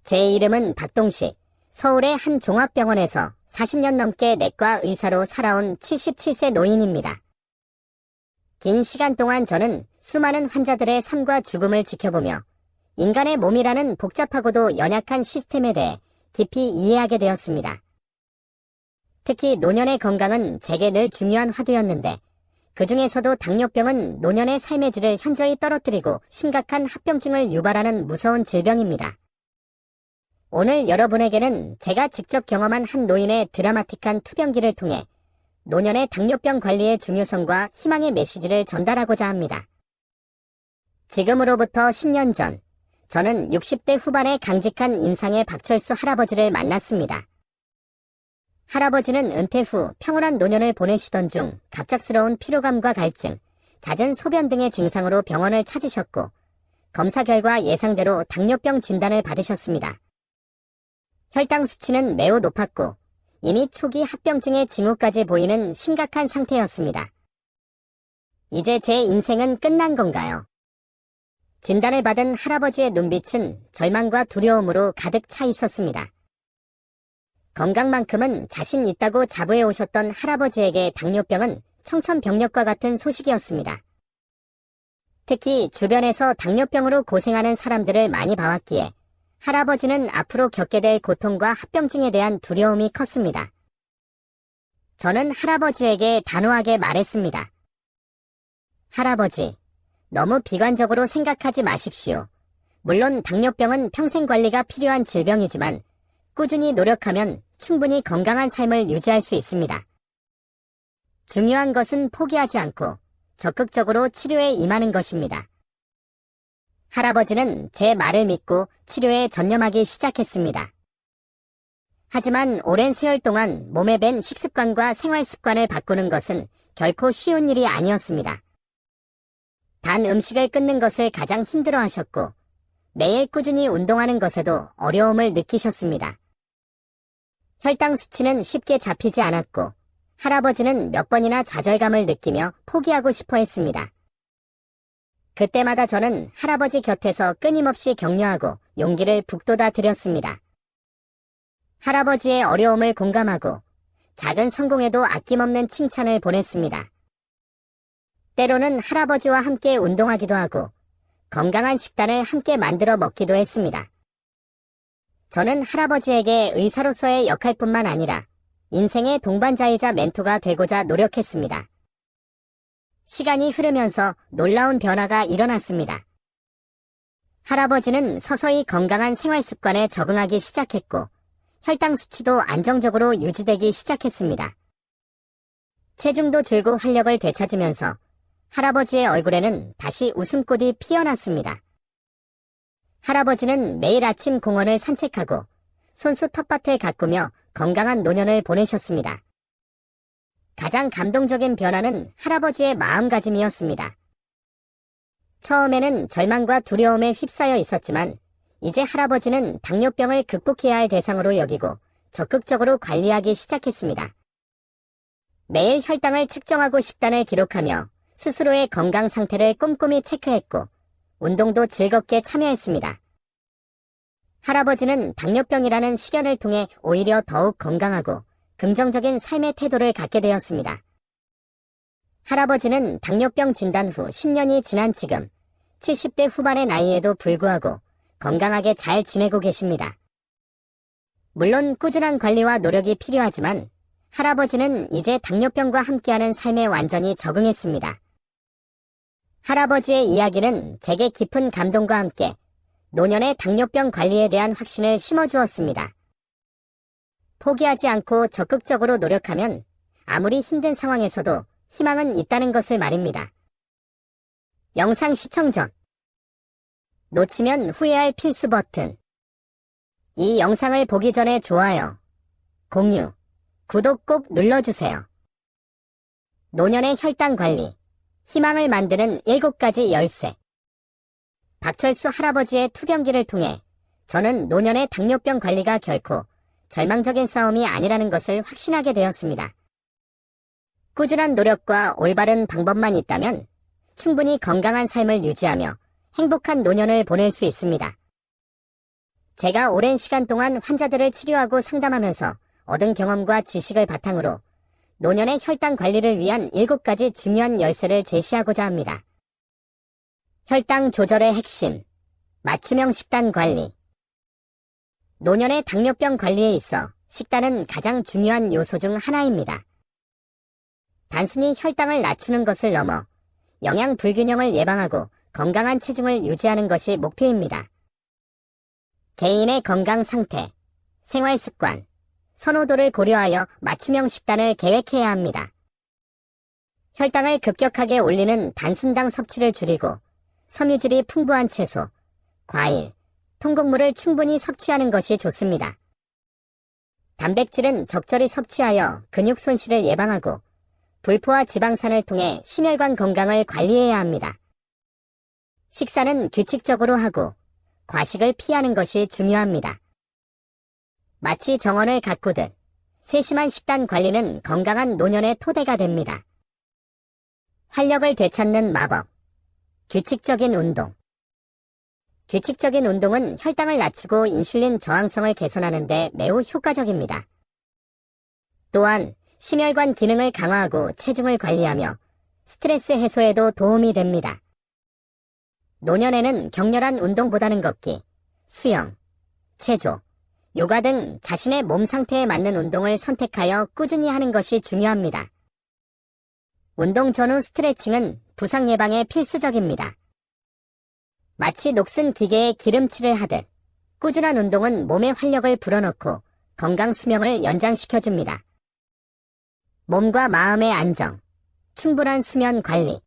제 이름은 박동식. 서울의 한 종합병원에서 40년 넘게 내과 의사로 살아온 77세 노인입니다. 긴 시간 동안 저는 수많은 환자들의 삶과 죽음을 지켜보며 인간의 몸이라는 복잡하고도 연약한 시스템에 대해 깊이 이해하게 되었습니다. 특히 노년의 건강은 제게 늘 중요한 화두였는데 그 중에서도 당뇨병은 노년의 삶의 질을 현저히 떨어뜨리고 심각한 합병증을 유발하는 무서운 질병입니다. 오늘 여러분에게는 제가 직접 경험한 한 노인의 드라마틱한 투병기를 통해 노년의 당뇨병 관리의 중요성과 희망의 메시지를 전달하고자 합니다. 지금으로부터 10년 전, 저는 60대 후반의 강직한 인상의 박철수 할아버지를 만났습니다. 할아버지는 은퇴 후 평온한 노년을 보내시던 중 갑작스러운 피로감과 갈증, 잦은 소변 등의 증상으로 병원을 찾으셨고 검사 결과 예상대로 당뇨병 진단을 받으셨습니다. 혈당 수치는 매우 높았고 이미 초기 합병증의 징후까지 보이는 심각한 상태였습니다. 이제 제 인생은 끝난 건가요? 진단을 받은 할아버지의 눈빛은 절망과 두려움으로 가득 차 있었습니다. 건강만큼은 자신 있다고 자부해 오셨던 할아버지에게 당뇨병은 청천벽력과 같은 소식이었습니다. 특히 주변에서 당뇨병으로 고생하는 사람들을 많이 봐왔기에 할아버지는 앞으로 겪게 될 고통과 합병증에 대한 두려움이 컸습니다. 저는 할아버지에게 단호하게 말했습니다. 할아버지, 너무 비관적으로 생각하지 마십시오. 물론 당뇨병은 평생 관리가 필요한 질병이지만 꾸준히 노력하면 충분히 건강한 삶을 유지할 수 있습니다. 중요한 것은 포기하지 않고 적극적으로 치료에 임하는 것입니다. 할아버지는 제 말을 믿고 치료에 전념하기 시작했습니다. 하지만 오랜 세월 동안 몸에 밴 식습관과 생활 습관을 바꾸는 것은 결코 쉬운 일이 아니었습니다. 단 음식을 끊는 것을 가장 힘들어하셨고 매일 꾸준히 운동하는 것에도 어려움을 느끼셨습니다. 혈당 수치는 쉽게 잡히지 않았고 할아버지는 몇 번이나 좌절감을 느끼며 포기하고 싶어 했습니다. 그때마다 저는 할아버지 곁에서 끊임없이 격려하고 용기를 북돋아 드렸습니다. 할아버지의 어려움을 공감하고 작은 성공에도 아낌없는 칭찬을 보냈습니다. 때로는 할아버지와 함께 운동하기도 하고 건강한 식단을 함께 만들어 먹기도 했습니다. 저는 할아버지에게 의사로서의 역할뿐만 아니라 인생의 동반자이자 멘토가 되고자 노력했습니다. 시간이 흐르면서 놀라운 변화가 일어났습니다. 할아버지는 서서히 건강한 생활 습관에 적응하기 시작했고 혈당 수치도 안정적으로 유지되기 시작했습니다. 체중도 줄고 활력을 되찾으면서 할아버지의 얼굴에는 다시 웃음꽃이 피어났습니다. 할아버지는 매일 아침 공원을 산책하고 손수 텃밭을 가꾸며 건강한 노년을 보내셨습니다. 가장 감동적인 변화는 할아버지의 마음가짐이었습니다. 처음에는 절망과 두려움에 휩싸여 있었지만 이제 할아버지는 당뇨병을 극복해야 할 대상으로 여기고 적극적으로 관리하기 시작했습니다. 매일 혈당을 측정하고 식단을 기록하며 스스로의 건강 상태를 꼼꼼히 체크했고 운동도 즐겁게 참여했습니다. 할아버지는 당뇨병이라는 시련을 통해 오히려 더욱 건강하고 긍정적인 삶의 태도를 갖게 되었습니다. 할아버지는 당뇨병 진단 후 10년이 지난 지금 70대 후반의 나이에도 불구하고 건강하게 잘 지내고 계십니다. 물론 꾸준한 관리와 노력이 필요하지만 할아버지는 이제 당뇨병과 함께하는 삶에 완전히 적응했습니다. 할아버지의 이야기는 제게 깊은 감동과 함께 노년의 당뇨병 관리에 대한 확신을 심어주었습니다. 포기하지 않고 적극적으로 노력하면 아무리 힘든 상황에서도 희망은 있다는 것을 말입니다. 영상 시청 전 놓치면 후회할 필수 버튼. 이 영상을 보기 전에 좋아요, 공유, 구독 꼭 눌러주세요. 노년의 혈당 관리, 희망을 만드는 7가지 열쇠. 박철수 할아버지의 투병기를 통해 저는 노년의 당뇨병 관리가 결코 절망적인 싸움이 아니라는 것을 확신하게 되었습니다. 꾸준한 노력과 올바른 방법만 있다면 충분히 건강한 삶을 유지하며 행복한 노년을 보낼 수 있습니다. 제가 오랜 시간 동안 환자들을 치료하고 상담하면서 얻은 경험과 지식을 바탕으로 노년의 혈당 관리를 위한 7가지 중요한 열쇠를 제시하고자 합니다. 혈당 조절의 핵심, 맞춤형 식단 관리. 노년의 당뇨병 관리에 있어 식단은 가장 중요한 요소 중 하나입니다. 단순히 혈당을 낮추는 것을 넘어 영양 불균형을 예방하고 건강한 체중을 유지하는 것이 목표입니다. 개인의 건강 상태, 생활 습관, 선호도를 고려하여 맞춤형 식단을 계획해야 합니다. 혈당을 급격하게 올리는 단순당 섭취를 줄이고 섬유질이 풍부한 채소, 과일, 통곡물을 충분히 섭취하는 것이 좋습니다. 단백질은 적절히 섭취하여 근육 손실을 예방하고 불포화 지방산을 통해 심혈관 건강을 관리해야 합니다. 식사는 규칙적으로 하고 과식을 피하는 것이 중요합니다. 마치 정원을 가꾸듯 세심한 식단 관리는 건강한 노년의 토대가 됩니다. 활력을 되찾는 마법. 규칙적인 운동. 규칙적인 운동은 혈당을 낮추고 인슐린 저항성을 개선하는 데 매우 효과적입니다. 또한 심혈관 기능을 강화하고 체중을 관리하며 스트레스 해소에도 도움이 됩니다. 노년에는 격렬한 운동보다는 걷기, 수영, 체조, 요가 등 자신의 몸 상태에 맞는 운동을 선택하여 꾸준히 하는 것이 중요합니다. 운동 전후 스트레칭은 부상 예방에 필수적입니다. 마치 녹슨 기계에 기름칠을 하듯 꾸준한 운동은 몸의 활력을 불어넣고 건강 수명을 연장시켜줍니다. 몸과 마음의 안정, 충분한 수면 관리.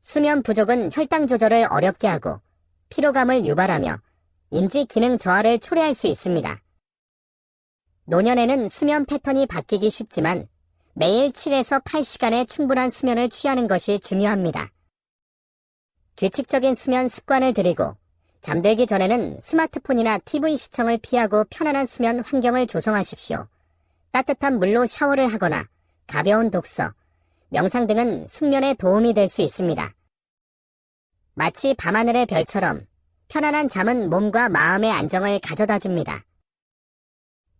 수면 부족은 혈당 조절을 어렵게 하고 피로감을 유발하며 인지 기능 저하를 초래할 수 있습니다. 노년에는 수면 패턴이 바뀌기 쉽지만 매일 7에서 8시간의 충분한 수면을 취하는 것이 중요합니다. 규칙적인 수면 습관을 들이고 잠들기 전에는 스마트폰이나 TV 시청을 피하고 편안한 수면 환경을 조성하십시오. 따뜻한 물로 샤워를 하거나 가벼운 독서, 명상 등은 숙면에 도움이 될 수 있습니다. 마치 밤하늘의 별처럼 편안한 잠은 몸과 마음의 안정을 가져다 줍니다.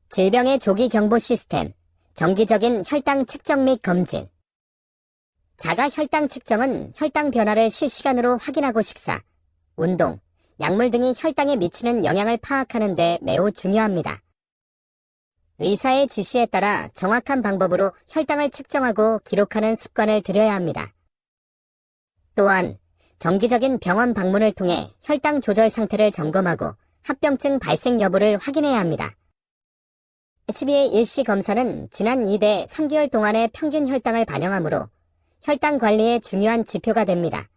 질병의 조기 경보 시스템, 정기적인 혈당 측정 및 검진. 자가 혈당 측정은 혈당 변화를 실시간으로 확인하고 식사, 운동, 약물 등이 혈당에 미치는 영향을 파악하는 데 매우 중요합니다. 의사의 지시에 따라 정확한 방법으로 혈당을 측정하고 기록하는 습관을 들여야 합니다. 또한 정기적인 병원 방문을 통해 혈당 조절 상태를 점검하고 합병증 발생 여부를 확인해야 합니다. HbA 일시 검사는 지난 2대 3개월 동안의 평균 혈당을 반영하므로 혈당 관리의 중요한 지표가 됩니다.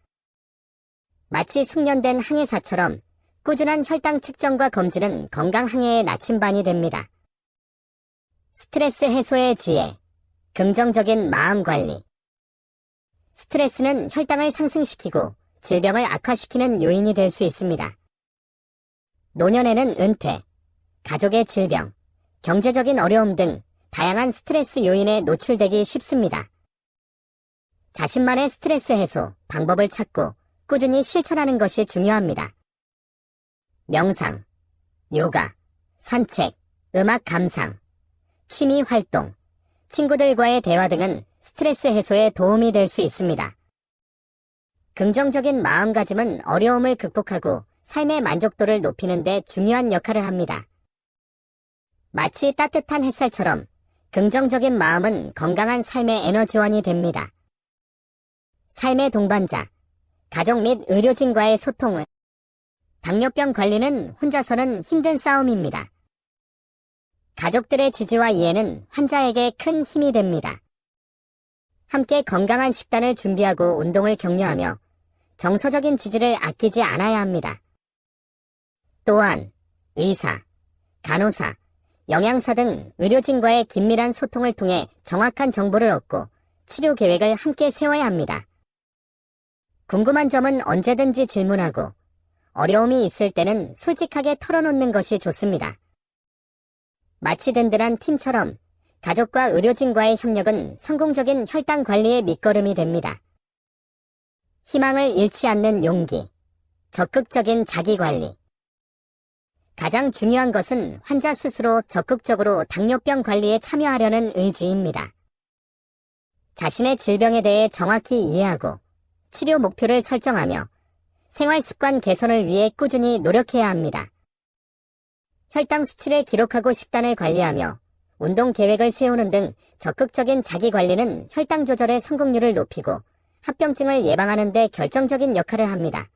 마치 숙련된 항해사처럼 꾸준한 혈당 측정과 검진은 건강 항해의 나침반이 됩니다. 스트레스 해소의 지혜, 긍정적인 마음 관리. 스트레스는 혈당을 상승시키고 질병을 악화시키는 요인이 될 수 있습니다. 노년에는 은퇴, 가족의 질병, 경제적인 어려움 등 다양한 스트레스 요인에 노출되기 쉽습니다. 자신만의 스트레스 해소 방법을 찾고 꾸준히 실천하는 것이 중요합니다. 명상, 요가, 산책, 음악 감상, 취미 활동, 친구들과의 대화 등은 스트레스 해소에 도움이 될 수 있습니다. 긍정적인 마음가짐은 어려움을 극복하고 삶의 만족도를 높이는 데 중요한 역할을 합니다. 마치 따뜻한 햇살처럼 긍정적인 마음은 건강한 삶의 에너지원이 됩니다. 삶의 동반자, 가족 및 의료진과의 소통은 당뇨병 관리는 혼자서는 힘든 싸움입니다. 가족들의 지지와 이해는 환자에게 큰 힘이 됩니다. 함께 건강한 식단을 준비하고 운동을 격려하며 정서적인 지지를 아끼지 않아야 합니다. 또한 의사, 간호사, 영양사 등 의료진과의 긴밀한 소통을 통해 정확한 정보를 얻고 치료 계획을 함께 세워야 합니다. 궁금한 점은 언제든지 질문하고 어려움이 있을 때는 솔직하게 털어놓는 것이 좋습니다. 마치 든든한 팀처럼 가족과 의료진과의 협력은 성공적인 혈당 관리의 밑거름이 됩니다. 희망을 잃지 않는 용기, 적극적인 자기관리. 가장 중요한 것은 환자 스스로 적극적으로 당뇨병 관리에 참여하려는 의지입니다. 자신의 질병에 대해 정확히 이해하고 치료 목표를 설정하며 생활 습관 개선을 위해 꾸준히 노력해야 합니다. 혈당 수치를 기록하고 식단을 관리하며 운동 계획을 세우는 등 적극적인 자기 관리는 혈당 조절의 성공률을 높이고 합병증을 예방하는 데 결정적인 역할을 합니다.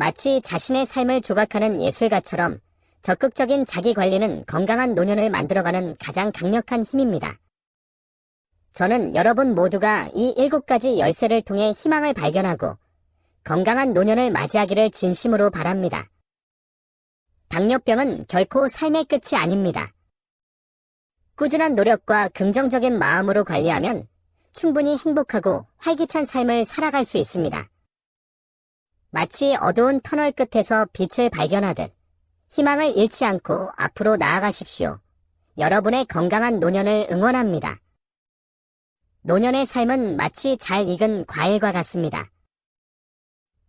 마치 자신의 삶을 조각하는 예술가처럼 적극적인 자기 관리는 건강한 노년을 만들어가는 가장 강력한 힘입니다. 저는 여러분 모두가 이 7가지 열쇠를 통해 희망을 발견하고 건강한 노년을 맞이하기를 진심으로 바랍니다. 당뇨병은 결코 삶의 끝이 아닙니다. 꾸준한 노력과 긍정적인 마음으로 관리하면 충분히 행복하고 활기찬 삶을 살아갈 수 있습니다. 마치 어두운 터널 끝에서 빛을 발견하듯 희망을 잃지 않고 앞으로 나아가십시오. 여러분의 건강한 노년을 응원합니다. 노년의 삶은 마치 잘 익은 과일과 같습니다.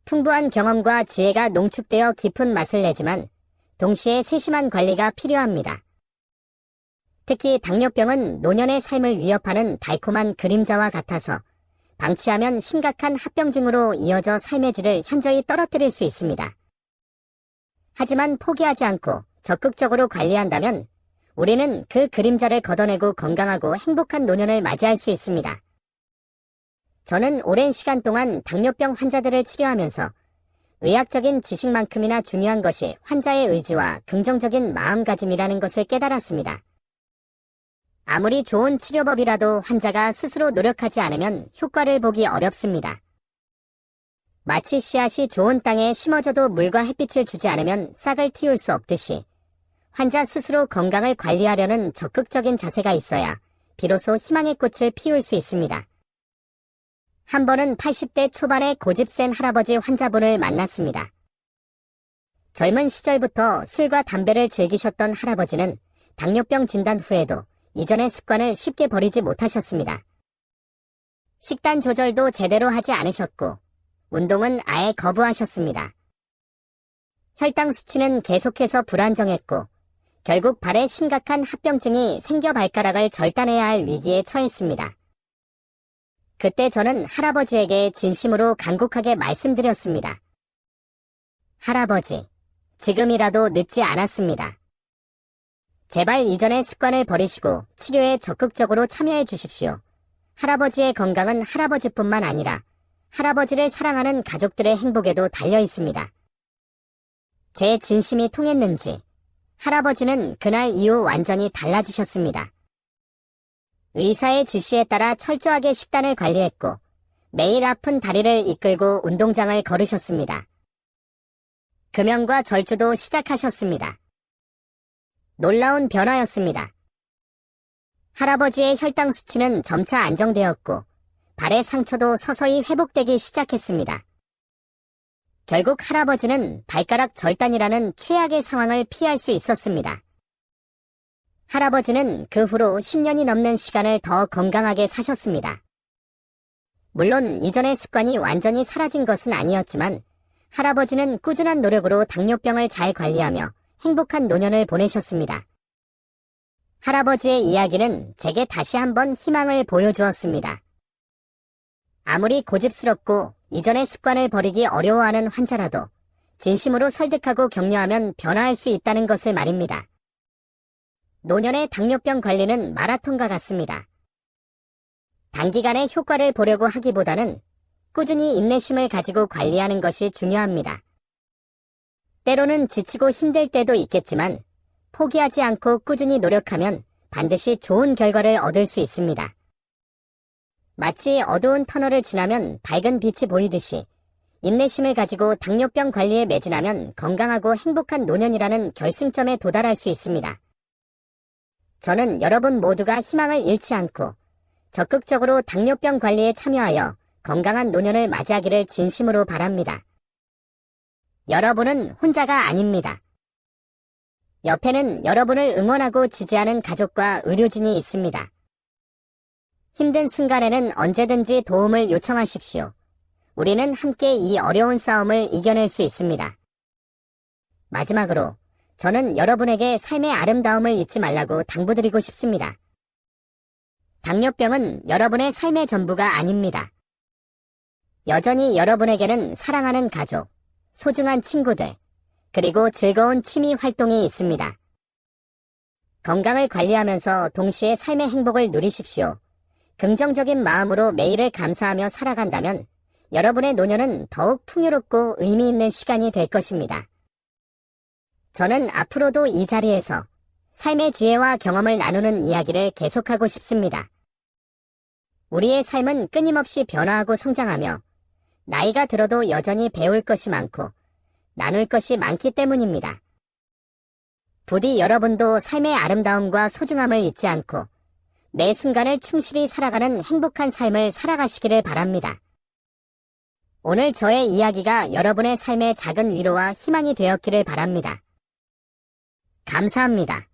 풍부한 경험과 지혜가 농축되어 깊은 맛을 내지만 동시에 세심한 관리가 필요합니다. 특히 당뇨병은 노년의 삶을 위협하는 달콤한 그림자와 같아서 방치하면 심각한 합병증으로 이어져 삶의 질을 현저히 떨어뜨릴 수 있습니다. 하지만 포기하지 않고 적극적으로 관리한다면 우리는 그 그림자를 걷어내고 건강하고 행복한 노년을 맞이할 수 있습니다. 저는 오랜 시간 동안 당뇨병 환자들을 치료하면서 의학적인 지식만큼이나 중요한 것이 환자의 의지와 긍정적인 마음가짐이라는 것을 깨달았습니다. 아무리 좋은 치료법이라도 환자가 스스로 노력하지 않으면 효과를 보기 어렵습니다. 마치 씨앗이 좋은 땅에 심어져도 물과 햇빛을 주지 않으면 싹을 틔울 수 없듯이 환자 스스로 건강을 관리하려는 적극적인 자세가 있어야 비로소 희망의 꽃을 피울 수 있습니다. 한 번은 80대 초반의 고집센 할아버지 환자분을 만났습니다. 젊은 시절부터 술과 담배를 즐기셨던 할아버지는 당뇨병 진단 후에도 이전의 습관을 쉽게 버리지 못하셨습니다. 식단 조절도 제대로 하지 않으셨고 운동은 아예 거부하셨습니다. 혈당 수치는 계속해서 불안정했고 결국 발에 심각한 합병증이 생겨 발가락을 절단해야 할 위기에 처했습니다. 그때 저는 할아버지에게 진심으로 간곡하게 말씀드렸습니다. 할아버지, 지금이라도 늦지 않았습니다. 제발 이전의 습관을 버리시고 치료에 적극적으로 참여해 주십시오. 할아버지의 건강은 할아버지뿐만 아니라 할아버지를 사랑하는 가족들의 행복에도 달려 있습니다. 제 진심이 통했는지 할아버지는 그날 이후 완전히 달라지셨습니다. 의사의 지시에 따라 철저하게 식단을 관리했고 매일 아픈 다리를 이끌고 운동장을 걸으셨습니다. 금연과 절주도 시작하셨습니다. 놀라운 변화였습니다. 할아버지의 혈당 수치는 점차 안정되었고 발의 상처도 서서히 회복되기 시작했습니다. 결국 할아버지는 발가락 절단이라는 최악의 상황을 피할 수 있었습니다. 할아버지는 그 후로 10년이 넘는 시간을 더 건강하게 사셨습니다. 물론 이전의 습관이 완전히 사라진 것은 아니었지만 할아버지는 꾸준한 노력으로 당뇨병을 잘 관리하며 행복한 노년을 보내셨습니다. 할아버지의 이야기는 제게 다시 한번 희망을 보여주었습니다. 아무리 고집스럽고 이전의 습관을 버리기 어려워하는 환자라도 진심으로 설득하고 격려하면 변화할 수 있다는 것을 말입니다. 노년의 당뇨병 관리는 마라톤과 같습니다. 단기간에 효과를 보려고 하기보다는 꾸준히 인내심을 가지고 관리하는 것이 중요합니다. 때로는 지치고 힘들 때도 있겠지만 포기하지 않고 꾸준히 노력하면 반드시 좋은 결과를 얻을 수 있습니다. 마치 어두운 터널을 지나면 밝은 빛이 보이듯이 인내심을 가지고 당뇨병 관리에 매진하면 건강하고 행복한 노년이라는 결승점에 도달할 수 있습니다. 저는 여러분 모두가 희망을 잃지 않고 적극적으로 당뇨병 관리에 참여하여 건강한 노년을 맞이하기를 진심으로 바랍니다. 여러분은 혼자가 아닙니다. 옆에는 여러분을 응원하고 지지하는 가족과 의료진이 있습니다. 힘든 순간에는 언제든지 도움을 요청하십시오. 우리는 함께 이 어려운 싸움을 이겨낼 수 있습니다. 마지막으로 저는 여러분에게 삶의 아름다움을 잊지 말라고 당부드리고 싶습니다. 당뇨병은 여러분의 삶의 전부가 아닙니다. 여전히 여러분에게는 사랑하는 가족, 소중한 친구들, 그리고 즐거운 취미 활동이 있습니다. 건강을 관리하면서 동시에 삶의 행복을 누리십시오. 긍정적인 마음으로 매일을 감사하며 살아간다면 여러분의 노년은 더욱 풍요롭고 의미 있는 시간이 될 것입니다. 저는 앞으로도 이 자리에서 삶의 지혜와 경험을 나누는 이야기를 계속하고 싶습니다. 우리의 삶은 끊임없이 변화하고 성장하며 나이가 들어도 여전히 배울 것이 많고 나눌 것이 많기 때문입니다. 부디 여러분도 삶의 아름다움과 소중함을 잊지 않고 매 순간을 충실히 살아가는 행복한 삶을 살아가시기를 바랍니다. 오늘 저의 이야기가 여러분의 삶의 작은 위로와 희망이 되었기를 바랍니다. 감사합니다.